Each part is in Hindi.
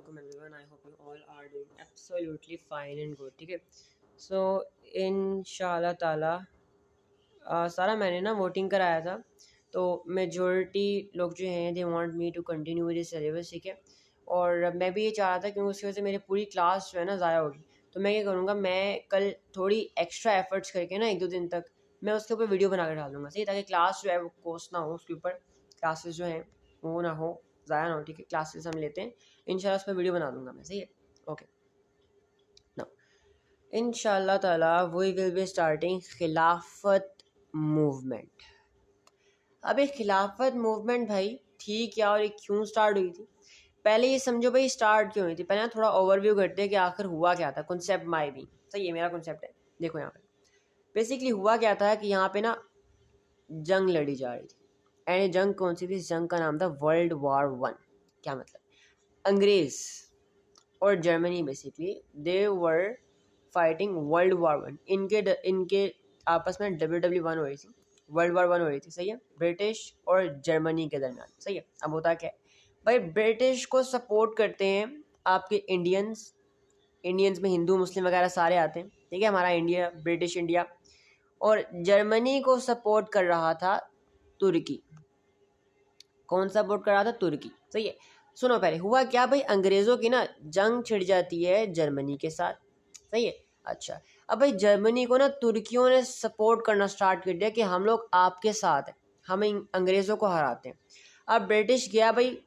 welcome everyone. I hope you all are doing absolutely fine and good. ठीक है, सो इंशाल्लाह ताला सारा मैंने ना वोटिंग कराया था, तो मेजॉरिटी लोग जो हैं they want me to continue with this syllabus. ठीक है, और मैं भी ये चाह रहा था क्योंकि उसकी वजह से मेरी पूरी क्लास जो है ना ज़ाया होगी. तो मैं क्या करूँगा, मैं कल थोड़ी एक्स्ट्रा एफर्ट्स करके ना 1-2 दिन तक मैं उसके ऊपर वीडियो बना कर डाल दूँगा. सही, ताकि क्लास जो है वो कोस्ट ना हो, उसके ऊपर क्लासेस जो हैं वो ना हो, ज़ाया ना हो. ठीक है, क्लासेस हम लेते हैं इंशाल्लाह, उस पर वीडियो बना दूँगा मैं. सही है, ओके. नाउ इंशाल्लाह ताला वी विल बी स्टार्टिंग खिलाफत मूवमेंट. अब ये खिलाफत मूवमेंट भाई थी क्या और ये क्यों स्टार्ट हुई थी? पहले ये समझो भाई स्टार्ट क्यों हुई थी. पहले ना थोड़ा ओवरव्यू करते हैं कि आखिर हुआ क्या था. कॉन्सेप्ट माई भी सही है, मेरा कॉन्सेप्ट है. देखो यहाँ पे बेसिकली हुआ क्या था कि यहाँ पे ना जंग लड़ी जा रही थी. एंड ये जंग कौन सी थी? इस जंग का नाम था वर्ल्ड वॉर 1. क्या मतलब? अंग्रेज और Germany basically they were fighting world war 1. इनके आपस में WW1 हो रही थी, वर्ल्ड वॉर 1 हो रही थी. सही है, ब्रिटिश और जर्मनी के दरमियान. सही है. अब होता क्या है भाई, ब्रिटिश को सपोर्ट करते हैं आपके इंडियंस में हिंदू मुस्लिम वगैरह सारे आते हैं. ठीक है, हमारा इंडिया, ब्रिटिश इंडिया. और जर्मनी को सपोर्ट कर रहा था तुर्की. कौन सपोर्ट कर रहा था? तुर्की. सही है. सुनो पहले हुआ क्या भाई, अंग्रेज़ों की ना जंग छिड़ जाती है जर्मनी के साथ. सही है. अच्छा, अब भाई जर्मनी को ना तुर्कियों ने सपोर्ट करना स्टार्ट कर दिया कि हम लोग आपके साथ हैं, हम अंग्रेज़ों को हराते हैं. अब ब्रिटिश गया भाई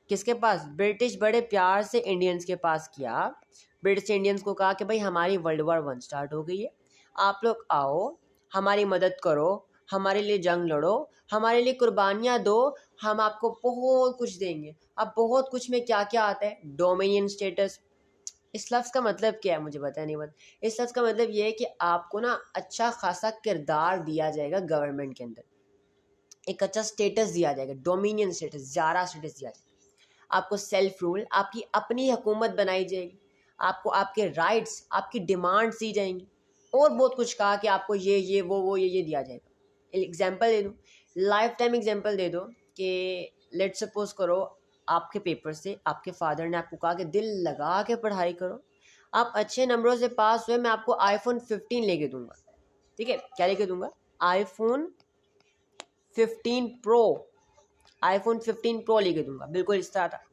किसके पास? ब्रिटिश बड़े प्यार से इंडियंस के पास किया. ब्रिटिश इंडियंस को कहा कि भाई हमारी वर्ल्ड वॉर 1 स्टार्ट हो गई है, आप लोग आओ, हमारी मदद करो, हमारे लिए जंग लड़ो, हमारे लिए कुर्बानियाँ दो, हम आपको बहुत कुछ देंगे. अब बहुत कुछ में क्या क्या आता है? Dominion status. इस लफ्ज़ का मतलब क्या है मुझे पता नहीं. इस लफ्ज़ का मतलब ये है कि आपको ना अच्छा खासा किरदार दिया जाएगा गवर्नमेंट के अंदर, एक अच्छा स्टेटस दिया जाएगा, डोमिनियन स्टेटस, ज़्यादा स्टेटस दिया जाएगा. आपको सेल्फ रूल, आपकी अपनी हुकूमत बनाई जाएगी, आपको आपके राइट्स, आपकी डिमांड्स दी जाएंगी, और बहुत कुछ कहा कि आपको ये वो ये दिया जाएगा. एग्जाम्पल दे दूँ, लाइफ टाइम एग्जाम्पल दे दो कि लेट सपोज करो आपके पेपर से आपके फादर ने आपको कहा कि दिल लगा के पढ़ाई करो, आप अच्छे नंबरों से पास हुए, मैं आपको iPhone 15 लेके दूंगा. ठीक है, क्या लेके दूंगा? iPhone 15 प्रो लेके दूंगा. बिल्कुल इस तरह था.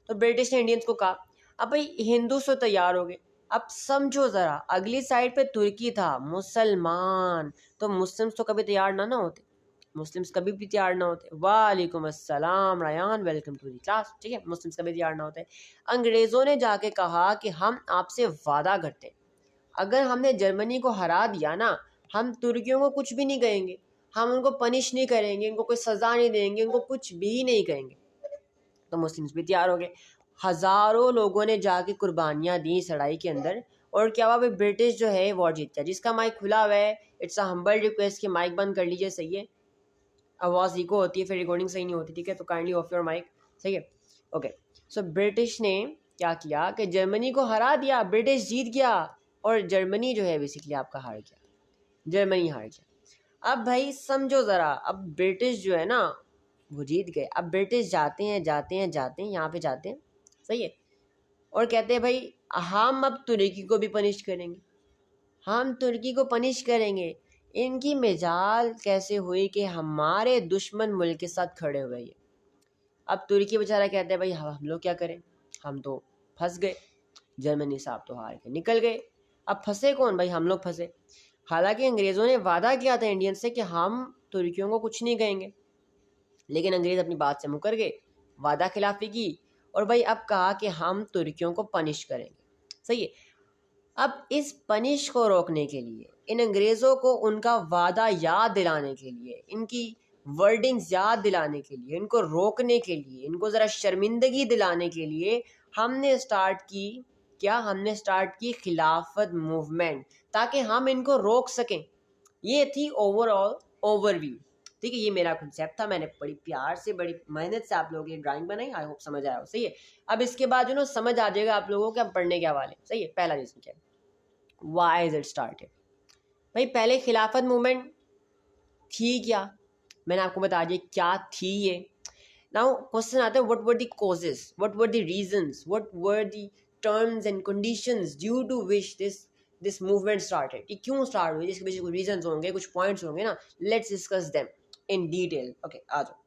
तो ब्रिटिश ने इंडियंस को कहा, अब भाई हिंदू तो तैयार हो गए. अब समझो ज़रा, अगली साइड पे तुर्की था, मुसलमान. तो मुस्लिम्स तो कभी तैयार ना होते, मुस्लिम्स कभी भी तैयार ना होते. वालेकुम अस्सलाम Ryan, welcome to the class. ठीक है, मुस्लिम्स कभी तैयार ना होते. अंग्रेज़ों ने जाके कहा कि हम आपसे वादा करते हैं, अगर हमने जर्मनी को हरा दिया ना, हम तुर्कियों को कुछ भी नहीं कहेंगे, हम उनको पनिश नहीं करेंगे, इनको कोई सज़ा नहीं देंगे, इनको कुछ भी नहीं कहेंगे. तो मुस्लिम्स भी तैयार हो गए. हज़ारों लोगों ने जाके कुर्बानियाँ दी इस लड़ाई के अंदर. और क्या हुआ भाई, ब्रिटिश जो है वॉर जीत गया. जिसका माइक खुला हुआ है, इट्स अ हम्बल रिक्वेस्ट कि माइक बंद कर लीजिए. सही है, आवाज़ इको होती है, फिर रिकॉर्डिंग सही नहीं होती. ठीक है, तो काइंडली ऑफ योर माइक. सही है, ओके. सो ब्रिटिश ने क्या किया कि जर्मनी को हरा दिया, ब्रिटिश जीत गया, और जर्मनी जो है बेसिकली आपका हार गया, जर्मनी हार गया. अब भाई समझो ज़रा, अब ब्रिटिश जो है ना वो जीत गए. अब ब्रिटिश जाते हैं यहाँ पे जाते हैं. सही है, और कहते हैं भाई हम अब तुर्की को भी पनिश करेंगे, हम तुर्की को पनिश करेंगे. इनकी मिजाल कैसे हुई कि हमारे दुश्मन मुल्क के साथ खड़े हुए ये. अब तुर्की बेचारा कहते हैं भाई हम लोग क्या करें, हम तो फंस गए, जर्मनी साहब तो हार के निकल गए. अब फंसे कौन भाई? हम लोग फंसे. हालांकि अंग्रेज़ों ने वादा किया था इंडियन से कि हम तुर्कियों को कुछ नहीं कहेंगे, लेकिन अंग्रेज़ अपनी बात से मुकर गए, वादा खिलाफी की, और भाई अब कहा कि हम तुर्कियों को पनिश करेंगे. सही है. अब इस पनिश को रोकने के लिए, इन अंग्रेज़ों को उनका वादा याद दिलाने के लिए, इनकी वर्डिंग्स याद दिलाने के लिए, इनको रोकने के लिए, इनको ज़रा शर्मिंदगी दिलाने के लिए हमने स्टार्ट की क्या? हमने स्टार्ट की खिलाफत मूवमेंट, ताकि हम इनको रोक सकें. ये थी ओवरऑल ओवरव्यू. ठीक है, ये मेरा कॉन्सेप्ट था. मैंने बड़ी प्यार से, बड़ी मेहनत से आप लोगों की ड्राइंग बनाई. आई होप समझ आया हो. सही है. अब इसके बाद जो ना समझ आ जाएगा आप लोगों को कि हम पढ़ने क्या वाले. सही है. पहला रीज़न क्या है, वाई इज इट स्टार्टेड. भाई पहले खिलाफत मूवमेंट थी क्या? मैंने आपको बता दिया क्या थी ये. नाउ क्वेश्चन आता है what were the causes, what were the reasons, what were the terms and conditions due to which this movement started, ये क्यों स्टार्ट हुई, इसके पीछे कुछ रीजंस होंगे, कुछ पॉइंट्स होंगे ना, let's discuss them in detail. Okay आ जाओ।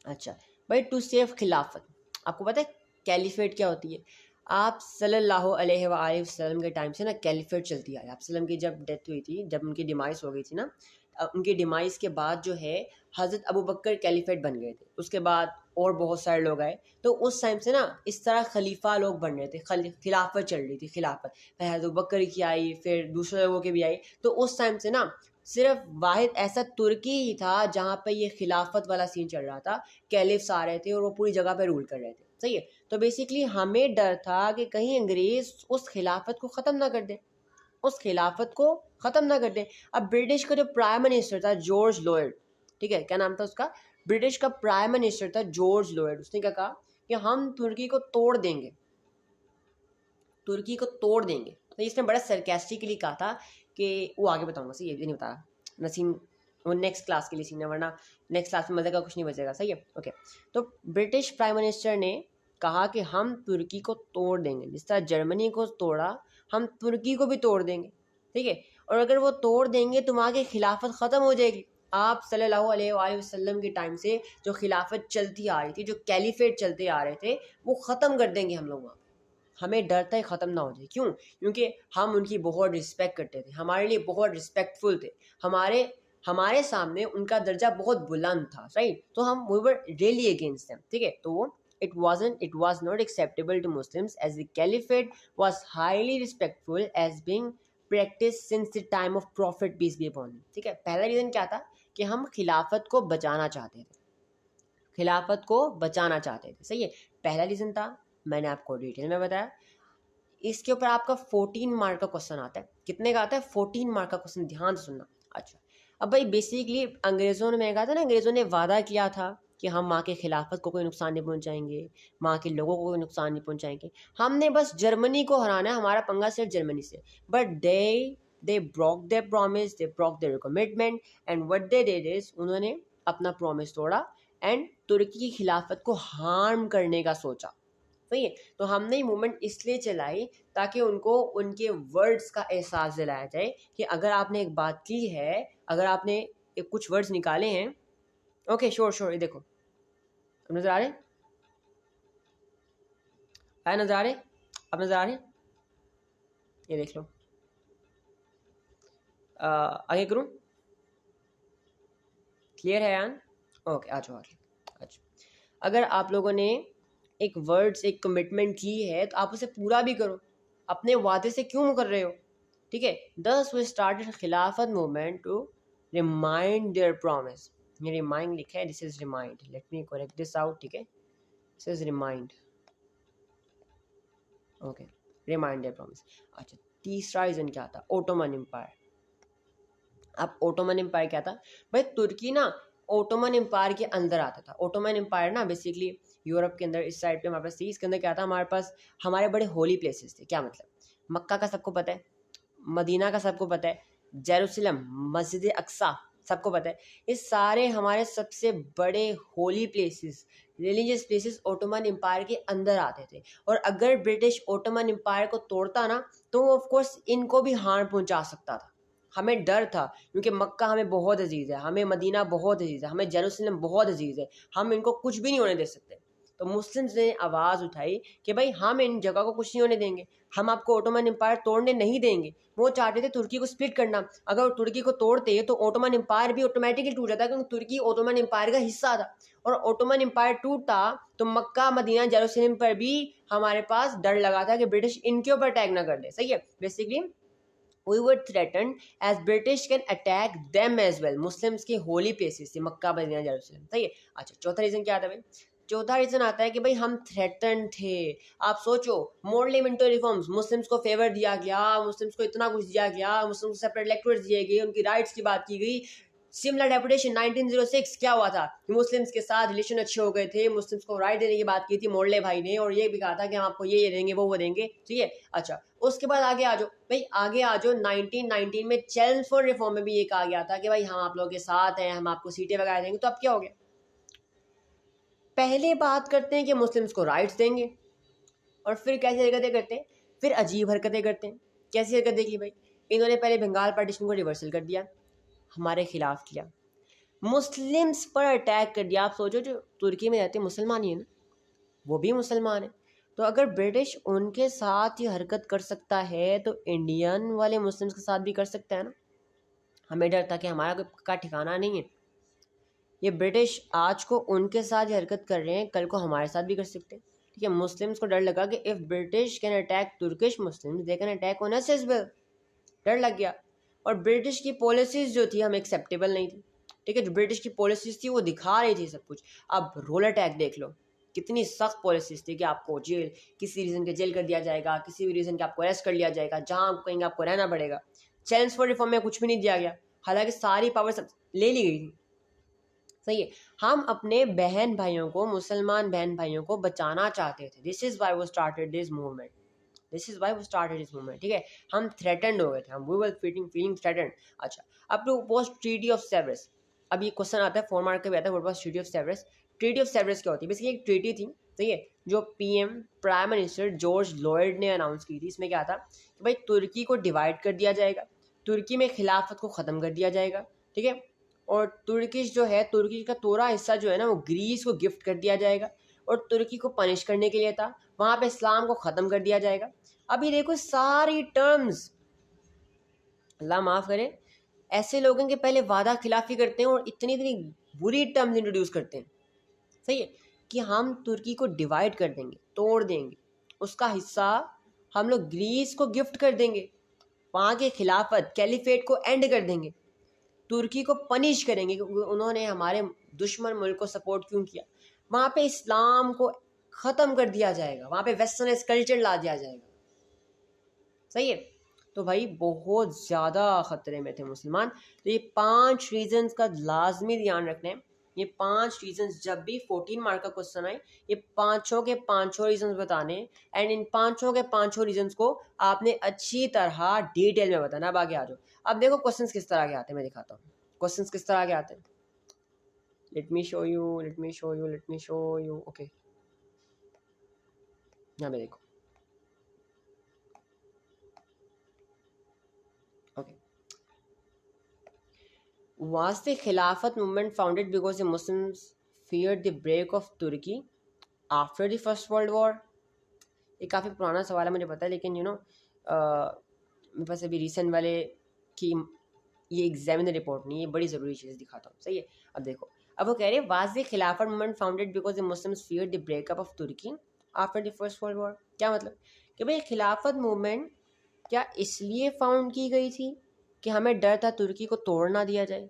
अच्छा भाई, टू सेव खिलाफत, आपको पता है कैलिफेट क्या होती है? आप सल्लल्लाहु अलैहि वसल्लम के टाइम से ना कैलिफेट चलती आई। आप सल्लम की जब डेथ हुई थी, जब उनकी डिमाइस हो गई थी ना, उनकी डिमाइस के बाद जो है हज़रत अबू बकर कैलिफेट बन गए थे, उसके बाद और बहुत सारे लोग आए, तो उस टाइम से ना इस तरह खलीफा लोग बन रहे थे, खिलाफत चल रही थी, खिलाफत फिर हज़रत अबू बकर की आई, फिर दूसरे लोगों की भी आई। तो उस टाइम से ना सिर्फ वाहिद ऐसा तुर्की ही था जहाँ पे ये खिलाफत वाला सीन चल रहा था, कैलिफ्स आ रहे थे और वो पूरी जगह पे रूल कर रहे थे। सही है, तो बेसिकली हमें डर था कि कहीं अंग्रेज उस खिलाफत को ख़त्म ना कर दे, उस खिलाफत को ख़त्म ना कर दे। अब ब्रिटिश का जो प्राइम मिनिस्टर था जॉर्ज लॉयड, ठीक है, क्या नाम था उसका, ब्रिटिश का प्राइम मिनिस्टर था जॉर्ज लॉयड, उसने क्या कहा कि हम तुर्की को तोड़ देंगे, तुर्की को तोड़ देंगे। तो इसने बड़ा सरकास्टिकली कहा था कि वो आगे बताऊंगा, सही है, ये नहीं बता नसीम, वो नेक्स्ट क्लास के लिए सीन है, वरना नेक्स्ट क्लास में मजे का कुछ नहीं बचेगा। सही है, ओके। तो ब्रिटिश प्राइम मिनिस्टर ने कहा कि हम तुर्की को तोड़ देंगे, जिस तरह जर्मनी को तोड़ा हम तुर्की को भी तोड़ देंगे, ठीक है, और अगर वो तोड़ देंगे तो वहाँ की खिलाफत ख़त्म हो जाएगी। आप सल्लल्लाहु अलैहि वसल्लम के टाइम से जो खिलाफत चलती आ रही थी, जो कैलिफेट चलते आ रहे थे, वो ख़त्म कर देंगे हम लोग वहाँ। हमें डर था ख़त्म ना हो जाए, क्यों? क्योंकि हम उनकी बहुत रिस्पेक्ट करते थे, हमारे लिए बहुत रिस्पेक्टफुल थे, हमारे हमारे सामने उनका दर्जा बहुत बुलंद था, राइट? तो हम we were really against them, ठीक है। तो it was not acceptable to Muslims as the caliphate was highly respectful as being practiced since the time of Prophet peace be upon him, ठीक है। पहला रीज़न क्या था कि हम खिलाफत को बचाना चाहते थे, खिलाफत को बचाना चाहते थे, सही है, पहला रीज़न था, मैंने आपको डिटेल में बताया। इसके ऊपर आपका 14 मार्क का क्वेश्चन आता है, कितने का आता है? 14 मार्क का क्वेश्चन, ध्यान से सुनना। अच्छा, अब भाई बेसिकली अंग्रेज़ों ने, मैं कहा था ना, अंग्रेज़ों ने वादा किया था कि हम वहाँ के खिलाफत को कोई नुकसान नहीं पहुँचाएंगे, वहाँ के लोगों को कोई नुकसान नहीं पहुँचाएंगे, हमने बस जर्मनी को हराना है, हमारा पंगा सिर्फ जर्मनी से। But they broke their promise, they broke their commitment, and what they did is, उन्होंने अपना प्रॉमिस तोड़ा एंड तुर्की की खिलाफत को हार्म करने का सोचा, सही है। तो हमने ये मूवमेंट इसलिए चलाई ताकि उनको उनके वर्ड्स का एहसास दिलाया जाए कि अगर आपने एक बात की है, अगर आपने कुछ वर्ड्स निकाले हैं, ओके श्योर, ये देखो नजर आ रहे, है नजर आ रहे, अब नजर आ रहे, ये देख लो, आगे करूं, क्लियर है यान? ओके आ जाओ आगे। अच्छा, अगर आप लोगों ने एक वर्ड्स, एक कमिटमेंट की है तो आप उसे पूरा भी करो, अपने वादे से क्यों मुकर रहे हो, ठीक है। Thus we started Khilafat movement to remind their promise, ये रिमाइंड लिखा है, this is remind, let me correct this out, ठीक है, this is remind, okay, remind their promise. अच्छा, तीसरा रीजन क्या था? Ottoman empire. अब ओटोमन एम्पायर क्या था भाई? तुर्की ना ओटोमन एम्पायर के अंदर आता था। ओटोमन एम्पायर ना बेसिकली यूरोप के अंदर, इस साइड पे हमारे पास थी, इसके अंदर क्या था, हमारे पास हमारे बड़े होली प्लेसेस थे। क्या मतलब? मक्का का सबको पता है, मदीना का सबको पता है, जेरूसलम, मस्जिद अक्सा सबको पता है, ये सारे हमारे सबसे बड़े holy places, religious places Ottoman empire के अंदर आते थे। और अगर ब्रिटिश ओटोमन एम्पायर को तोड़ता ना तो ऑफ कोर्स इनको भी हार्म पहुंचा सकता था। हमें डर था क्योंकि मक्का हमें बहुत अजीज़ है, हमें मदीना बहुत अजीज़ है, हमें जेरूसलम बहुत अजीज़ है, हम इनको कुछ भी नहीं होने दे सकते। तो मुस्लिम्स ने आवाज़ उठाई कि भाई हम इन जगह को कुछ नहीं होने देंगे, हम आपको ओटोमन एम्पायर तोड़ने नहीं देंगे। वो चाहते थे तुर्की को स्प्लिट करना, अगर तुर्की को तोड़ते तो ओटोमन एम्पायर भी ऑटोमेटिकली टूट जाता, क्योंकि तुर्की ओटोमन एम्पायर का हिस्सा था। और ओटोमन एम्पायर टूटता तो मक्का, मदीना, जेरूसलम पर भी हमारे पास डर लगा था कि ब्रिटिश इनके ऊपर अटैक ना कर दे, सही है। Basically we were threatened as British can attack them as well। Muslims के होली प्लेसेस थे मक्का, मदीना, जेरूसलम, सही है। अच्छा, चौथा रीज़न क्या आता है भाई? चौथा रीज़न आता है कि भाई हम थ्रेटन थे। आप सोचो, मॉडलिमेंटो रिफॉर्म्स, मुस्लिम्स को फेवर दिया गया, मुस्लिम्स को इतना कुछ दिया गया, मुस्लिम्स को सेपरेट इलेक्टोरेट्स दिए गए, उनकी राइट्स की बात की गई। सिमला डेपुटेशन 1906 क्या हुआ था? मुस्लिम्स के साथ रिलेशन अच्छे हो गए थे, मुस्लिम्स को राइट देने की बात की थी मोडले भाई ने, और ये भी कहा था कि हम आपको ये देंगे, वो देंगे, ठीक है। अच्छा, उसके बाद आगे आ जाओ भाई, आगे आ जाओ 1919 में चेल्मसफोर्ड रिफॉर्म में भी ये कहा गया था कि भाई हम आप लोगों के साथ हैं, हम आपको सीटें वगैरह देंगे। तो अब क्या हो गया? पहले बात करते हैं कि मुस्लिम्स को राइट्स देंगे और फिर कैसी हरकतें करते हैं, फिर अजीब हरकतें करते हैं। कैसी हरकतें की भाई, इन्होंने पहले बंगाल पार्टीशन को रिवर्सल कर दिया, हमारे खिलाफ किया, मुस्लिम्स पर अटैक कर दिया। आप सोचो जो तुर्की में रहते मुसलमान ही है ना, वो भी मुसलमान है, तो अगर ब्रिटिश उनके साथ ये हरकत कर सकता है तो इंडियन वाले मुस्लिम्स के साथ भी कर सकता है ना। हमें डर था कि हमारा का ठिकाना नहीं है, ये ब्रिटिश आज को उनके साथ ये हरकत कर रहे हैं, कल को हमारे साथ भी कर सकते हैं। ठीक है, मुस्लिम्स को डर लगा कि if British can attack Turkish Muslims they can attack on us as well, डर लग गया। और ब्रिटिश की पॉलिसीज़ जो थी हमें एक्सेप्टेबल नहीं थी। ठीक है, जो ब्रिटिश की पॉलिसीज़ थी वो दिखा रही थी सब कुछ। अब रोल अटैक देख लो, कितनी सख्त पॉलिसीज़ थी कि आपको जेल, किसी रीज़न के जेल कर दिया जाएगा, किसी भी रीज़न के आपको अरेस्ट कर लिया जाएगा, जहाँ आप कहेंगे आपको रहना पड़ेगा। चैलेंज फॉर रिफॉर्म में कुछ भी नहीं दिया गया, हालांकि सारी पावर ले ली गई थी। सही है, हम अपने बहन भाइयों को, मुसलमान बहन भाइयों को बचाना चाहते थे। दिस इज़ वाई वो started this movement, this is why वो स्टार्टेड दिस मूवमेंट। ठीक है, हम थ्रेटेंड हो गए थे, हम वी वर फीलिंग थ्रेटेंड। अच्छा, अब to post treaty of Sevres. अब ये क्वेश्चन आता है 4 मार्क का भी आता है, what was treaty of Severus. Treaty of Severus क्या होती है? बेसिकली एक ट्रीटी थी, सही है, जो PM prime minister George Lloyd ने अनाउंस की थी। इसमें क्या था कि भाई तुर्की को डिवाइड कर दिया जाएगा, तुर्की में खिलाफत को ख़त्म कर दिया जाएगा। ठीक है, और तुर्किश जो है, तुर्की का थोड़ा हिस्सा जो है ना वो ग्रीस को गिफ्ट कर दिया जाएगा, और तुर्की को पनिश करने के लिए था, वहाँ पे इस्लाम को ख़त्म कर दिया जाएगा। अभी देखो सारी टर्म्स, अल्लाह माफ़ करे, ऐसे लोगों के पहले वादा खिलाफी करते हैं और इतनी इतनी बुरी टर्म्स इंट्रोड्यूस करते हैं, सही है, कि हम तुर्की को डिवाइड कर देंगे, तोड़ देंगे, उसका हिस्सा हम लोग ग्रीस को गिफ्ट कर देंगे, वहाँ के खिलाफत कैलिफेट को एंड कर देंगे, तुर्की को पनिश करेंगे क्योंकि उन्होंने हमारे दुश्मन मुल्क को सपोर्ट क्यों किया, वहाँ पे इस्लाम को ख़त्म कर दिया जाएगा, वहाँ पे वेस्टर्नाइज कल्चर ला दिया जाएगा। सही है, तो भाई बहुत ज़्यादा ख़तरे में थे मुसलमान। तो ये 5 रीजंस का लाजमी ध्यान रखना है। ये 5 रीजंस जब भी 14 मार्क का क्वेश्चन आए, ये पाँचों के पाँचों रीजंस बताने, एंड इन पाँचों के पाँचों रीजंस को आपने अच्छी तरह डिटेल में बताना। अब आगे आ जाओ। अब देखो क्वेश्चंस किस तरह के आते हैं, मैं दिखाता हूँ क्वेश्चंस किस तरह के आते हैं। Let me show you, let me show you, let me show you. Okay, यहाँ पे देखो। Okay, Was the Khilafat movement founded because the Muslims feared the break of Turkey after the First World War? ये काफ़ी पुराना सवाल है मुझे पता है, लेकिन मेरे पास अभी रिसेंट वाले की ये एग्जामिनर रिपोर्ट नहीं, ये बड़ी ज़रूरी चीज़ दिखाता हूँ। सही है, अब देखो, अब वो कह रहे हैं was the Khilafat movement founded because the Muslims feared the breakup of Turkey after the first world war. क्या मतलब कि भाई खिलाफत मूवमेंट क्या इसलिए फाउंड की गई थी कि हमें डर था तुर्की को तोड़ ना दिया जाए?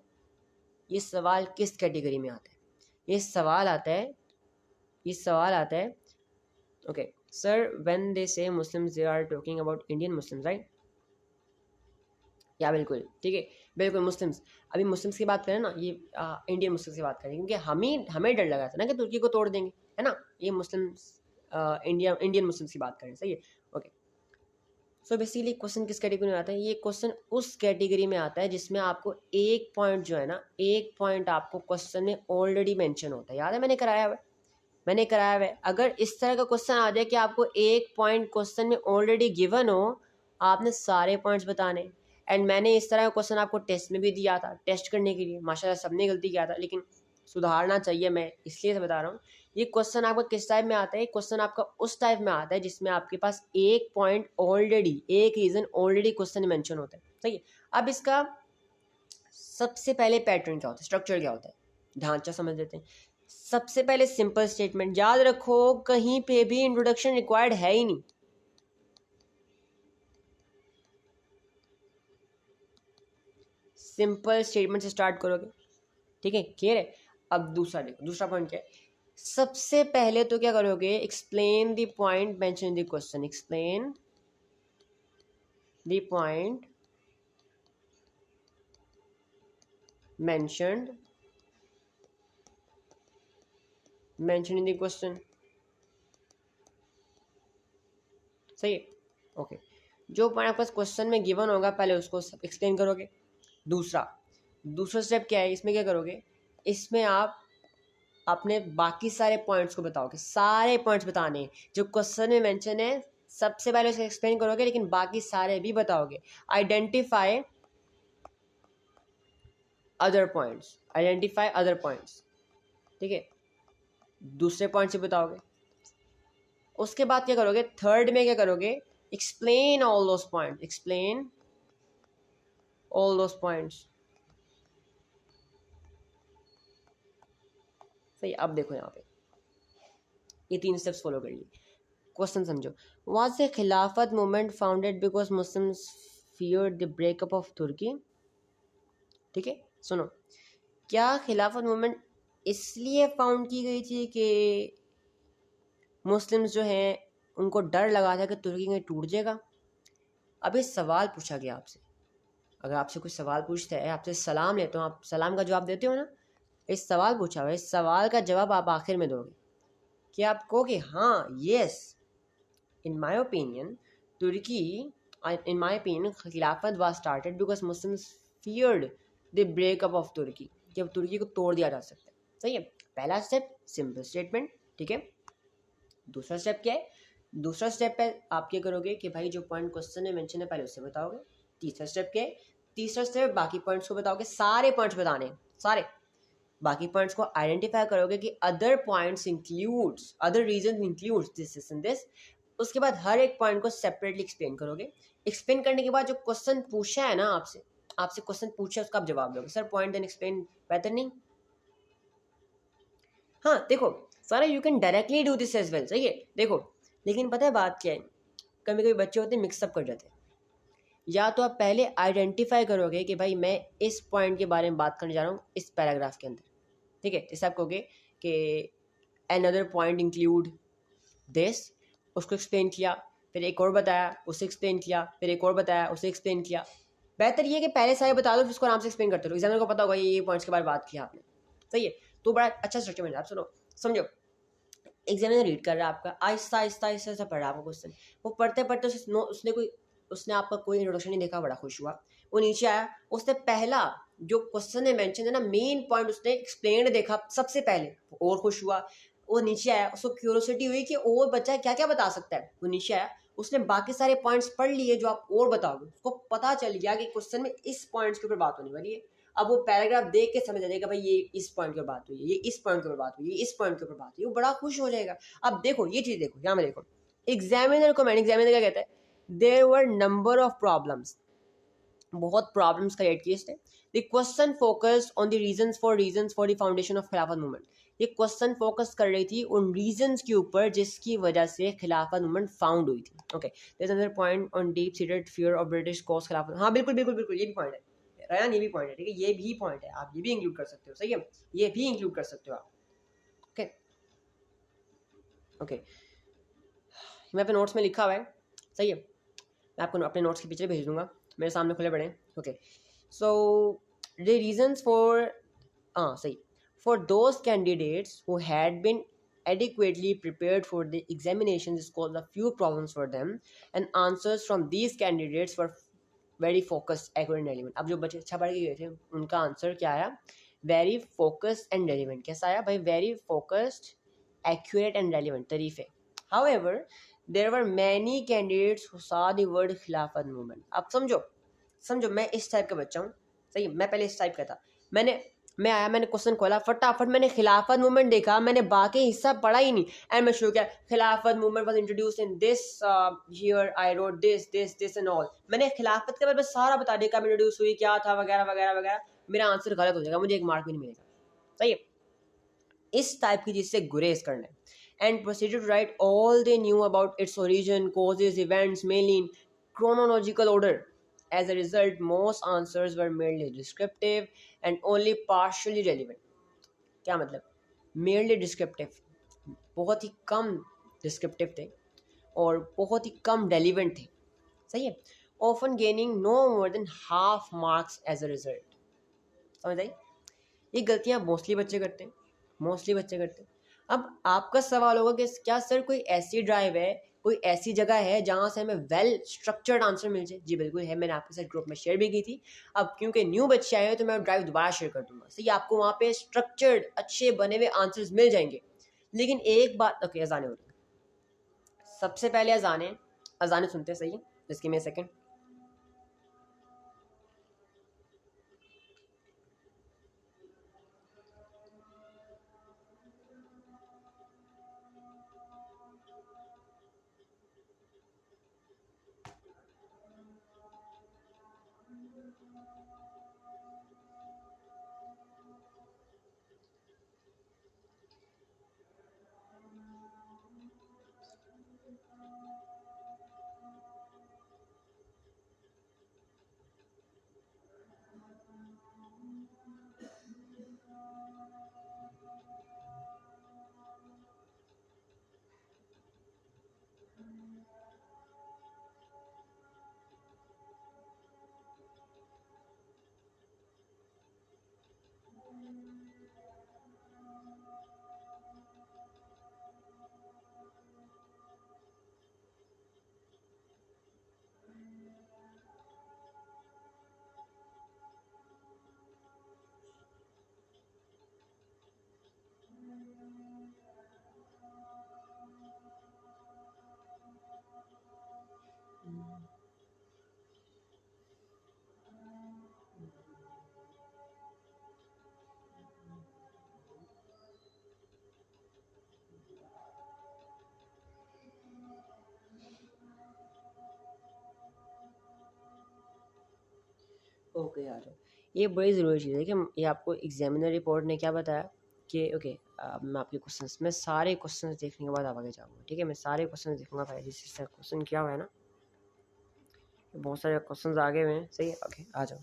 ये सवाल किस कैटेगरी में आता है? ये सवाल आता है okay sir, when they say Muslims they are talking about Indian Muslims, right? या बिल्कुल ठीक है, बिल्कुल मुस्लिम्स। अभी मुस्लिम्स की बात करें ना, ये इंडियन मुस्लिम्स की बात करें, क्योंकि हमें डर लगा था ना कि तुर्की को तोड़ देंगे, है ना। ये मुस्लिम्स इंडियन मुस्लिम्स की बात करें, सही है। ओके, सो बेसिकली क्वेश्चन किस कैटेगरी में आता है? ये क्वेश्चन उस कैटेगरी में आता है जिसमें आपको एक पॉइंट जो है ना, एक पॉइंट आपको क्वेश्चन में ऑलरेडी मेंशन होता है। याद है, मैंने कराया हुआ है। अगर इस तरह का क्वेश्चन आ जाए कि आपको एक पॉइंट क्वेश्चन में ऑलरेडी गिवन हो, आपने सारे पॉइंट्स बताने। एंड मैंने इस तरह का क्वेश्चन आपको टेस्ट में भी दिया था, टेस्ट करने के लिए। माशाल्लाह सबने गलती किया था, लेकिन सुधारना चाहिए, मैं इसलिए से बता रहा हूँ। ये क्वेश्चन आपका किस टाइप में आता है? क्वेश्चन आपका उस टाइप में आता है जिसमें आपके पास एक पॉइंट ऑलरेडी, एक रीज़न ऑलरेडी क्वेश्चन मेंशन होता है, सही है। अब इसका सबसे पहले पैटर्न क्या होता है, स्ट्रक्चर क्या होता है, ढांचा समझ लेते हैं। सबसे पहले सिंपल स्टेटमेंट, याद रखो कहीं पे भी इंट्रोडक्शन रिक्वायर्ड है ही नहीं। सिंपल स्टेटमेंट से स्टार्ट करोगे, ठीक है, क्लियर है। अब दूसरा देखो, दूसरा पॉइंट क्या है? सबसे पहले तो क्या करोगे, explain the point mention in the question, explain the point mentioned in the question, सही है। ओके, जो पॉइंट आपके पास क्वेश्चन में गिवन होगा पहले उसको एक्सप्लेन करोगे। दूसरा स्टेप क्या है इसमें? क्या करोगे, इसमें आप अपने बाकी सारे पॉइंट्स को बताओगे, सारे पॉइंट्स बताने हैं जो क्वेश्चन में मेंशन है, सबसे पहले उसको एक्सप्लेन करोगे, लेकिन बाकी सारे भी बताओगे। Identify other points, identify other points, ठीक है, दूसरे पॉइंट से बताओगे। उसके बाद क्या करोगे, थर्ड में क्या करोगे, explain all those points, explain all those points. सही, अब देखो यहाँ पे ये 3 स्टेप्स फॉलो कर लिए। क्वेश्चन समझो, was the Khilafat movement founded because Muslims feared the breakup of Turkey. ठीक है, सुनो, क्या खिलाफत मूवमेंट इसलिए फाउंड की गई थी कि मुस्लिम्स जो हैं उनको डर लगा था कि तुर्की कहीं टूट जाएगा? अब ये सवाल पूछा गया आपसे, अगर आपसे कोई सवाल पूछता है, आपसे सलाम लेते हो, आप सलाम का जवाब देते हो ना, इस सवाल पूछा हुआ है, इस सवाल का जवाब आप आखिर में दोगे कि आप कहोगे हाँ, yes, in my opinion Turkey, in my opinion Khilafat was started because Muslims feared the breakup of Turkey, कि अब तुर्की को तोड़ दिया जा सकता है। सही है, पहला स्टेप सिंपल स्टेटमेंट, ठीक है। दूसरा स्टेप क्या है, दूसरा स्टेप है आप क्या करोगे कि भाई जो पॉइंट क्वेश्चन में मेंशन है पहले उससे बताओगे। तीसरा स्टेप क्या है, तीसरा स्टेप बाकी पॉइंट्स को बताओगे, सारे पॉइंट्स बताने, सारे बाकी पॉइंट्स को आइडेंटिफाई करोगे कि other points includes, other reason includes this and this. उसके बाद हर एक पॉइंट को सेपरेटली एक्सप्लेन करोगे। एक्सप्लेन करने के बाद जो क्वेश्चन पूछा है ना आपसे, आपसे क्वेश्चन पूछा उसका आप जवाब दोगे। सर पॉइंट देन एक्सप्लेन बेहतर नहीं? हाँ देखो सारा, you can directly do this as well, सही है। देखो लेकिन पता है बात क्या है, कभी कभी बच्चे होते हैं मिक्सअप कर जाते हैं। या तो आप पहले आइडेंटिफाई करोगे कि भाई मैं इस पॉइंट के बारे में बात करने जा रहा हूँ इस पैराग्राफ के अंदर, ठीक है। जैसे आप कहोगे कि अनदर पॉइंट इंक्लूड दिस, उसको एक्सप्लेन किया, फिर एक और बताया, उसे एक्सप्लेन किया, फिर एक और बताया, उसे एक्सप्लेन किया। बेहतर ये कि पहले सारे बता दो, फिर उसको आराम से एक्सप्लेन करते रहो, एग्जामिनर को पता होगा ये पॉइंट्स के बारे में बात किया आपने, सही है। तो बड़ा अच्छा स्ट्रक्चर मिल रहा है। आप सुनो, समझो, एग्जामिनर रीड कर रहा है आपका, आहिस्ता आहिस्ता आहिस्ता आहिस्ता पढ़ रहा है आपको क्वेश्चन। वो पढ़ते पढ़ते उसने आपका कोई इंट्रोडक्शन नहीं देखा, बड़ा खुश हुआ। वो नीचे आया, उसने पहला जो क्वेश्चन में मेंशन है ना, मेन पॉइंट उसने एक्सप्लेन देखा सबसे पहले, और खुश हुआ। वो नीचे आया, उसको क्यूरियोसिटी हुई कि और बच्चा क्या क्या बता सकता है। वो नीचे आया, उसने बाकी सारे पॉइंट्स पढ़ लिए जो आप और बताओगे। उसको पता चल गया कि क्वेश्चन में इस पॉइंट्स के ऊपर बात होने वाली है। अब वो पैराग्राफ देख के समझ आ जाएगा भाई ये इस पॉइंट के ऊपर बात हुई है, ये इस पॉइंट के ऊपर बात हुई है, इस पॉइंट के ऊपर बात हुई है, वो बड़ा खुश हो जाएगा। अब देखो ये चीज देखो, यहाँ में देखो, एग्जामिनर को मैंने, एग्जामिनर क्या कहता है, there were number of problems, बहुत प्रॉब्लम्स क्रिएट किए इसने। The question focused on the reasons for the foundation of Khilafat movement. ये क्वेश्चन फोकस कर रही थी उन रीजंस के ऊपर जिसकी वजह से खिलाफत मूवमेंट फाउंड हुई थी। Okay, there is another point on deep seated fear of British cause Khilafat. हाँ बिल्कुल बिल्कुल बिल्कुल, ये भी पॉइंट है रयान, ये भी पॉइंट है, ठीक है, ये भी पॉइंट है, आप ये भी इंक्लूड कर सकते हो, सही है, ये भी इंक्लूड कर सकते हो आप। ओके ओके, मैं अपने नोट्स में लिखा हुआ है, सही है, मैं आपको अपने नोट्स के पीछे भेज दूंगा, मेरे सामने खुले पड़े हैं। Okay, so the reasons for, हाँ सही, for those candidates who had been adequately prepared for the examinations, this caused a few problems for them, and answers from these candidates were very focused, accurate and relevant। अब जो बच्चे अच्छा पढ़ के गए थे उनका आंसर क्या आया, very focused and relevant। कैसा आया भाई, very focused, accurate and relevant, तारीफ है। however there were many candidates who saw the word खिलाफत movement। अब समझो, समझो मैं इस टाइप का बच्चा हूँ, सही, मैं पहले इस टाइप का था। मैं आया, मैंने क्वेश्चन खोला, फटाफट मैंने खिलाफत मूवमेंट देखा, मैंने बाकी हिस्सा पढ़ा ही नहीं, एंड मैं शुरू किया, खिलाफत movement was introduced in this year, I wrote this this this and all. मैंने खिलाफत के बारे में सारा बता दिया, कब इंट्रोड्यूस हुई, क्या था, वगैरह वगैरह वगैरह। मेरा आंसर गलत हो जाएगा, मुझे एक मार्क भी नहीं मिलेगा, सही है। इस टाइप की चीज से गुरेज करना है। And proceeded to write all they knew about its origin, causes, events, mainly in chronological order. As a result, most answers were merely descriptive and only partially relevant। क्या मतलब, merely descriptive, बहुत ही कम descriptive थे और बहुत ही कम relevant थे, सही है। often gaining no more than half marks as a result। समझ आई? ये गलतियां मोस्टली बच्चे करते हैं, मोस्टली बच्चे करते हैं। अब आपका सवाल होगा कि क्या सर कोई ऐसी ड्राइव है, कोई ऐसी जगह है जहाँ से हमें वेल स्ट्रक्चर्ड आंसर मिल जाए? जी बिल्कुल है, मैंने आपके साथ ग्रुप में शेयर भी की थी। अब क्योंकि न्यू बच्चे आए हैं तो मैं ड्राइव दोबारा शेयर कर दूंगा, सही, आपको वहाँ पे स्ट्रक्चर्ड अच्छे बने हुए आंसर्स मिल जाएंगे। लेकिन एक बात, ओके अजाने हो रही है, सबसे पहले अजाने सुनते हैं, सही है, जिसकी मैं सेकेंड। ओके यार, ये बड़ी ज़रूरी चीज़ है कि ये आपको एग्जामिनर रिपोर्ट ने क्या बताया कि ओके, मैं आपके क्वेश्चंस में सारे क्वेश्चंस देखने के बाद आप आगे जाऊँगा, ठीक है, मैं सारे क्वेश्चन देखूंगा पहले। जिससे क्वेश्चन क्या हुआ है ना, बहुत सारे क्वेश्चन आगे हुए हैं, सही है, ओके आ जाओ।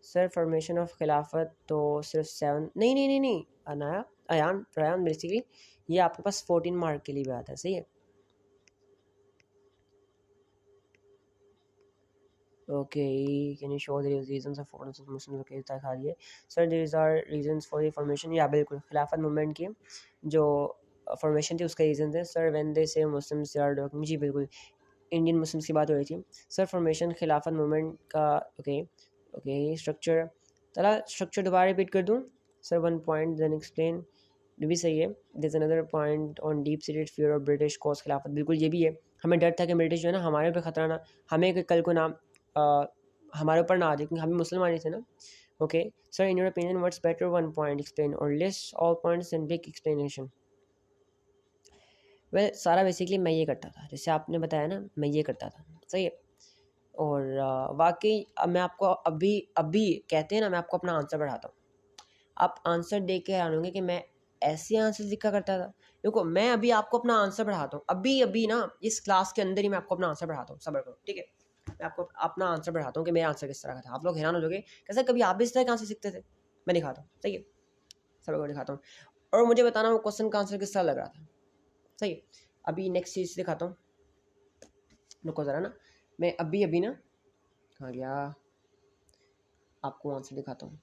सर फॉर्मेशन ऑफ खिलाफत तो सिर्फ 7, नहीं अनाया अयान रयान, बेसिकली ये आपके पास 14 मार्क के लिए भी आता है, सही है। Okay, can you show the reasons of forms of Muslims? Okay, खा लिए sir, these are reasons for the formation, या बिल्कुल खिलाफत मूवमेंट की जो फॉर्मेशन थी उसका रीजन थे sir. When they say Muslims are docking, जी बिल्कुल इंडियन मुस्लिम्स की बात हो रही थी सर। फॉर्मेशन खिलाफत मूवमेंट का, ओके ओके स्ट्रक्चर, चला स्ट्रक्चर दोबारा रिपीट कर दूँ सर। 1 पॉइंट देन एक्सप्लेन, ये भी सही है। This another point on deep seated fear of British cause खिलाफत, बिल्कुल ये भी है, हमें डर था कि ब्रिटिश जो है ना हमारे ऊपर खतरा ना, हमें कल को ना हमारे ऊपर ना आ जाए, क्योंकि हम भी मुसलमान ही थे ना। Okay sir, in your opinion what's better, 1 point explain और list all points in big explanation. Well सारा बेसिकली मैं ये करता था, जैसे आपने बताया ना, मैं ये करता था, सही है। और वाकई अब मैं आपको अभी अभी कहते हैं ना, मैं आपको अपना आंसर बढ़ाता हूँ, आप आंसर देख के हैरान होंगे कि मैं ऐसे आंसर लिखा करता था। देखो मैं अभी आपको अपना आंसर बढ़ाता हूँ, अभी अभी ना इस क्लास के अंदर ही मैं आपको अपना आंसर बढ़ाता हूँ, सब्र करो, ठीक है। मैं आपको अपना आंसर बढ़ाता हूँ कि मेरा आंसर किस तरह का था। आप लोग हैरान हो जाओगे कैसे कभी आप भी इस तरह के आंसर सीखते थे। मैं दिखाता हूँ, सही है, सब्र करो दिखाता हूँ, और मुझे बताना वो क्वेश्चन का आंसर किस तरह लग रहा था, सही है। अभी नेक्स्ट चीज़ दिखाता हूँ, रुको ज़रा ना, मैं अभी अभी ना, कहाँ गया, आपको आंसर दिखाता हूँ।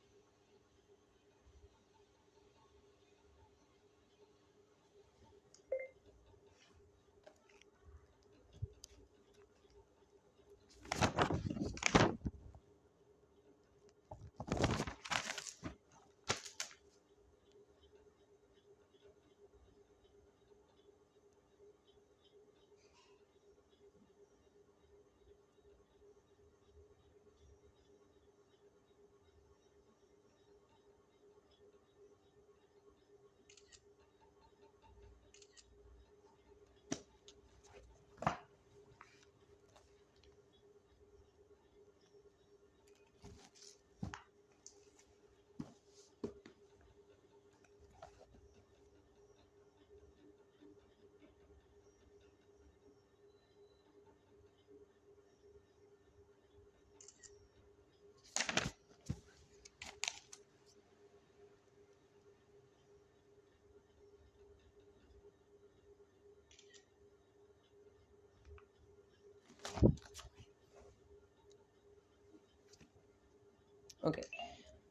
ओके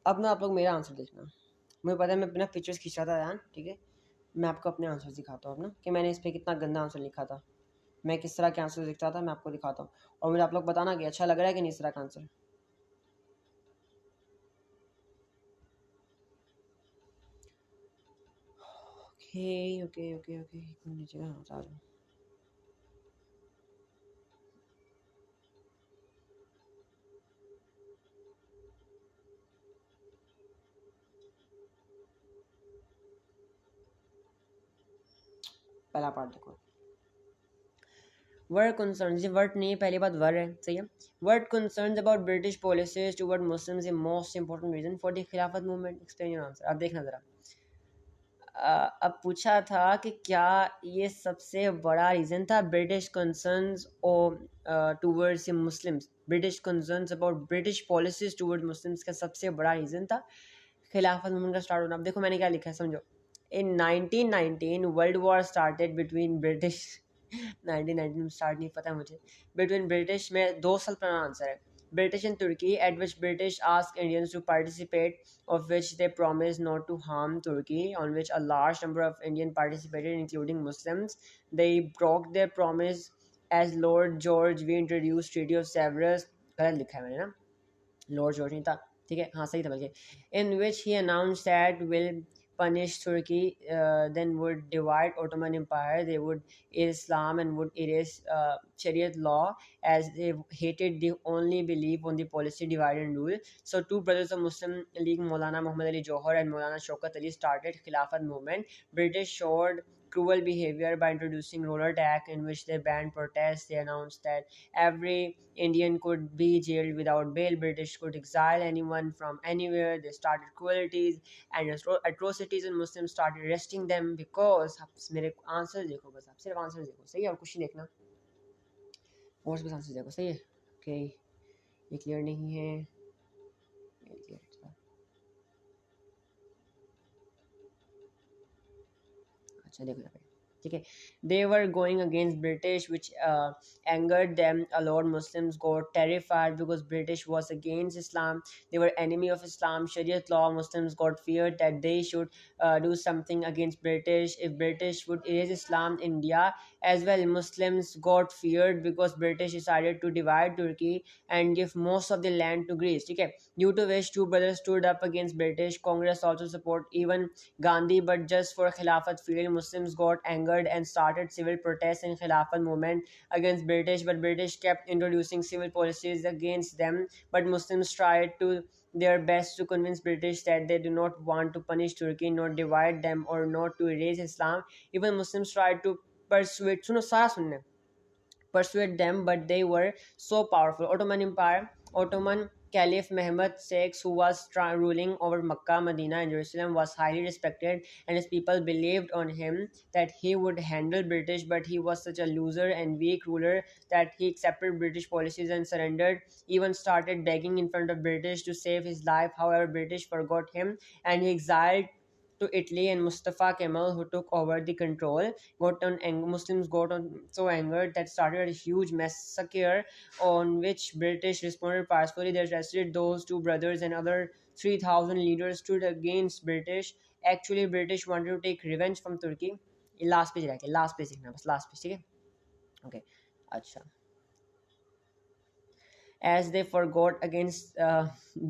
अब ना आप लोग मेरा आंसर देखना, मुझे पता है मैं बिना पिक्चर्स खींच रहा था यार, ठीक है। मैं आपको अपने आंसर दिखाता हूँ अब ना कि मैंने इस पर कितना गंदा आंसर लिखा था। मैं किस तरह के आंसर लिख रहा था मैं आपको दिखाता हूँ, और मुझे आप लोग बताना कि अच्छा लग रहा है कि नहीं इस तरह का answer. Okay okay okay okay, एक मिनट नीचे आ जाओ। पहला पार्ट देखो, वर्ड कंसर्न्स, ये वर्ड नहीं है, पहली बात वर्ड है, सही है। Word concerns about British policies toward Muslims is most important reason for the Khilafat movement, explain your answer. अब देखना जरा, अब पूछा था कि क्या ये सबसे बड़ा रीज़न था British concerns towards Muslims, British concerns about British policies toward Muslims का सबसे बड़ा रीज़न था खिलाफत मूवमेंट का स्टार्ट होना। अब देखो मैंने क्या लिखा है, समझो। इन 1919 world war started between British 1919 start नहीं पता मुझे, बिटवीन ब्रिटिश में 2 साल पुराना आंसर है, British and Turkey, at which British asked Indians to participate, of which they promised not to harm Turkey, on which a large number of Indians participated, including Muslims. They broke their promise as Lord George we introduced Treaty of Severus, गलत लिखा है मैंने ना, लॉर्ड जॉर्ज नहीं था, ठीक है, हाँ सही था बल्कि, in which he announce that will punish Turkey, then would divide Ottoman Empire. They would erase Islam and would erase Shariat law, as they hated the only belief on the policy divide and rule. So two brothers of Muslim League, Maulana Muhammad Ali Johar and Maulana Shaukat Ali, started Khilafat movement. British showed cruel behavior by introducing roller attack, in which they banned protests. They announced that every Indian could be jailed without bail. British could exile anyone from anywhere. They started cruelties and atrocities, and Muslims started arresting them because, मेरे आंसर देखो बस, आप सिर्फ आंसर देखो, सही है, और कुछ नहीं देखना, और बस आंसर देखो, सही है। ओके, ये क्लियर नहीं है, अच्छा देखो यहाँ पे, ठीक है, they were going against British, which angered them a lot. Muslims got terrified because British was against Islam. They were enemy of Islam, Shariat law. Muslims got feared that they should do something against British. If British would erase Islam in India as well, Muslims got feared because British decided to divide Turkey and give most of the land to Greece, ठीक है, due to which two brothers stood up against British. Congress also support even Gandhi, but just for Khilafat failed. Muslims got angered and started civil protests in Khilafat movement against British, but British kept introducing civil policies against them. But Muslims tried to their best to convince British that they do not want to punish Turkey, not divide them, or not to erase Islam. Even Muslims tried to persuade, सुनो सारा सुनने, persuade them, but they were so powerful. Ottoman Empire, Ottoman Caliph Mehmed VI, who was ruling over Makkah, Medina, and Jerusalem, was highly respected, and his people believed on him that he would handle British. But he was such a loser and weak ruler that he accepted British policies and surrendered. Even started begging in front of British to save his life. However, British forgot him, and he exiled to Italy. And Mustafa Kemal, who took over the control, Muslims got on so angered that started a huge massacre, on which British responded forcefully. They arrested those two brothers, and other 3,000 leaders stood against British. Actually, British wanted to take revenge from Turkey. Last page रह गया, लास्ट पेज लिखना बस, लास्ट पेज, ठीक है, ओके, अच्छा, as they forgot against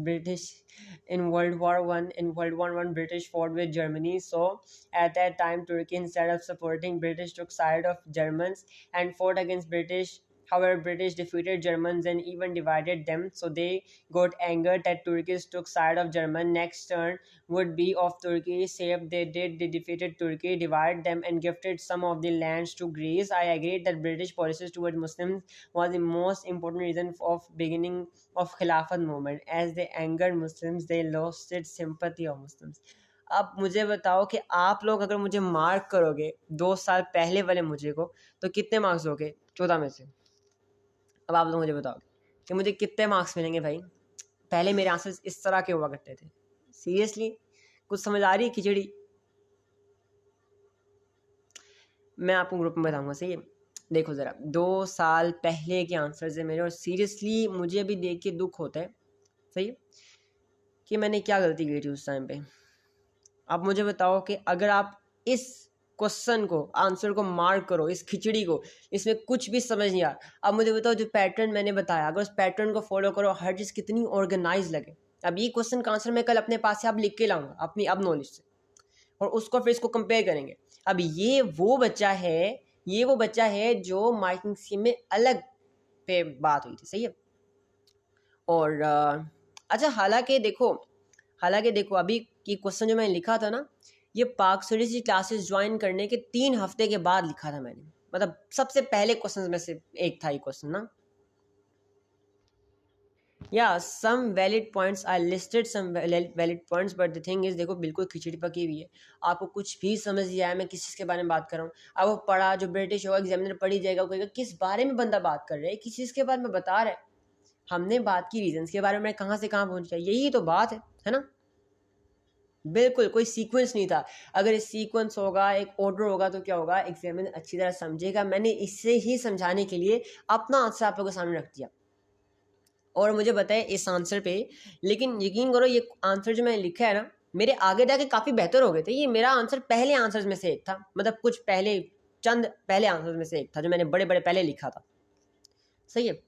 British in World War One. In World War One, British fought with Germany. So at that time, Turkey, instead of supporting British, took side of Germans and fought against British. However, British defeated Germans and even divided them. So they got angered that Turkish took side of German. Next turn would be of Turkey. Save they did. They defeated Turkey, divided them, and gifted some of the lands to Greece. I agreed that British policies toward Muslims was the most important reason of beginning of Khilafat movement. As they angered Muslims, they lost its sympathy of Muslims. अब मुझे बताओ कि आप लोग अगर मुझे मार्क करोगे 2 साल पहले वाले मुझे को, तो कितने मार्क्स दोगे 14 में से? अब आप लोग मुझे बताओगे कि मुझे कितने मार्क्स मिलेंगे भाई? पहले मेरे आंसर इस तरह के हुआ करते थे, सीरियसली कुछ समझ आ रही है खिचड़ी? मैं आपको ग्रुप में बताऊंगा, सही है, देखो ज़रा 2 साल पहले के आंसर्स है मेरे, और सीरियसली मुझे भी देख के दुख होता है, सही है, कि मैंने क्या गलती की थी उस टाइम पे। अब मुझे बताओ कि अगर आप इस क्वेश्चन को, आंसर को मार्क करो, इस खिचड़ी को, इसमें कुछ भी समझ नहीं आ रहा। अब मुझे बताओ जो पैटर्न मैंने बताया, अगर उस पैटर्न को फॉलो करो, हर चीज़ कितनी ऑर्गेनाइज लगे। अब ये क्वेश्चन का आंसर मैं कल अपने पास से अब लिख के लाऊंगा अपनी अब नॉलेज से, और उसको फिर इसको कंपेयर करेंगे। अब ये वो बच्चा है जो मार्किंग स्कीम में अलग पे बात हुई थी, सही है। और अच्छा, हालांकि देखो अभी ये क्वेश्चन जो मैंने लिखा था ना, ये पाक स्टडीज की क्लासेस ज्वाइन करने के 3 हफ्ते के बाद लिखा था मैंने, मतलब सबसे पहले क्वेश्चन में से एक था ये क्वेश्चन ना। या some valid points are listed, some valid points, but the thing is, देखो बिल्कुल खिचड़ी पकी हुई है, आपको कुछ भी समझ नहीं आया मैं किस चीज़ के बारे में बात कर रहा हूँ। अब वो पढ़ा, जो ब्रिटिश होगा एग्जामिनर पढ़ ही जाएगा, वो कहेगा किस बारे में बंदा बात कर रहा है, किस चीज़ के बारे में बता रहा है। हमने बात की रीजंस के बारे में, कहाँ से कहाँ पहुँच गया, यही तो बात है ना। बिल्कुल कोई सीक्वेंस नहीं था। अगर इस सीक्वेंस होगा, एक ऑर्डर होगा, तो क्या होगा, एग्जामिनर अच्छी तरह समझेगा। मैंने इससे ही समझाने के लिए अपना आंसर आप लोगों के सामने रख दिया, और मुझे बताए इस आंसर पे, लेकिन यकीन करो ये आंसर जो मैंने लिखा है ना, मेरे आगे जाके काफ़ी बेहतर हो गए थे। ये मेरा आंसर पहले आंसर्स में से एक था, मतलब कुछ पहले, चंद पहले आंसर्स में से एक था जो मैंने बड़े बड़े पहले लिखा था, सही है।